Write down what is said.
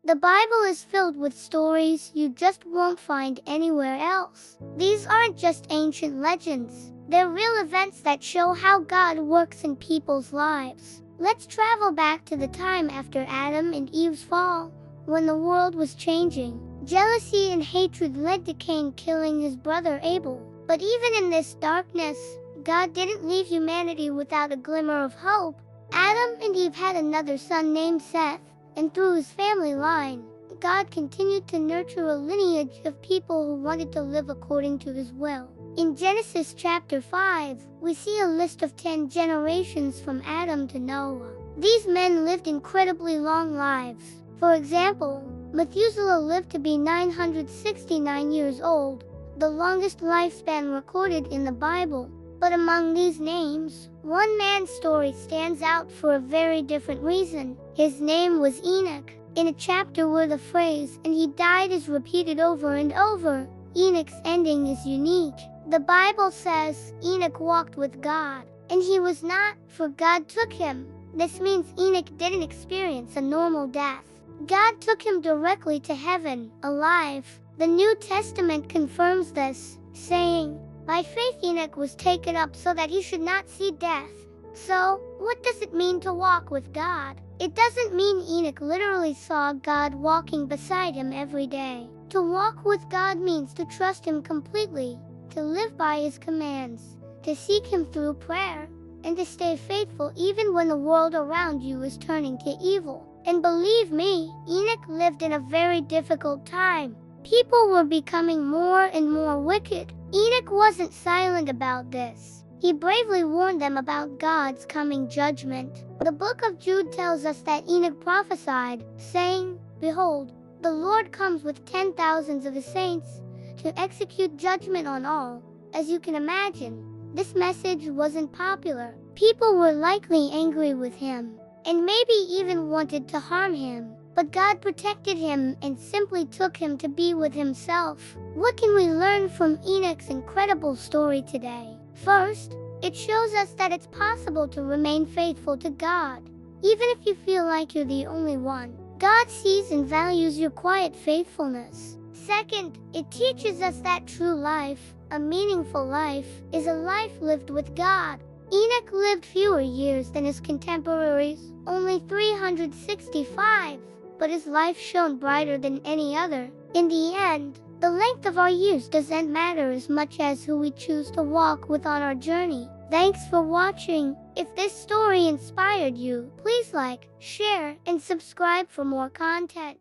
The Bible is filled with stories you just won't find anywhere else. These aren't just ancient legends. They're real events that show how God works in people's lives. Let's travel back to the time after Adam and Eve's fall, when the world was changing. Jealousy and hatred led to Cain killing his brother Abel. But even in this darkness, God didn't leave humanity without a glimmer of hope. Adam and Eve had another son named Seth, and through his family line, God continued to nurture a lineage of people who wanted to live according to his will. In Genesis chapter 5, we see a list of 10 generations from Adam to Noah. These men lived incredibly long lives. For example, Methuselah lived to be 969 years old, the longest lifespan recorded in the Bible. But among these names, one man's story stands out for a very different reason. His name was Enoch. In a chapter where the phrase, "and he died," is repeated over and over, Enoch's ending is unique. The Bible says, Enoch walked with God, and he was not, for God took him. This means Enoch didn't experience a normal death. God took him directly to heaven, alive. The New Testament confirms this, saying, "By faith Enoch was taken up so that he should not see death." So, what does it mean to walk with God? It doesn't mean Enoch literally saw God walking beside him every day. To walk with God means to trust him completely, to live by his commands, to seek him through prayer, and to stay faithful even when the world around you is turning to evil. And believe me, Enoch lived in a very difficult time. People were becoming more and more wicked. Enoch wasn't silent about this. He bravely warned them about God's coming judgment. The book of Jude tells us that Enoch prophesied, saying, "Behold, the Lord comes with 10,000s of his saints to execute judgment on all." As you can imagine, this message wasn't popular. People were likely angry with him, and maybe even wanted to harm him. But God protected him and simply took him to be with himself. What can we learn from Enoch's incredible story today? First, it shows us that it's possible to remain faithful to God, even if you feel like you're the only one. God sees and values your quiet faithfulness. Second, it teaches us that true life, a meaningful life, is a life lived with God. Enoch lived fewer years than his contemporaries, only 365, but his life shone brighter than any other. In the end, the length of our years doesn't matter as much as who we choose to walk with on our journey. Thanks for watching. If this story inspired you, please like, share, and subscribe for more content.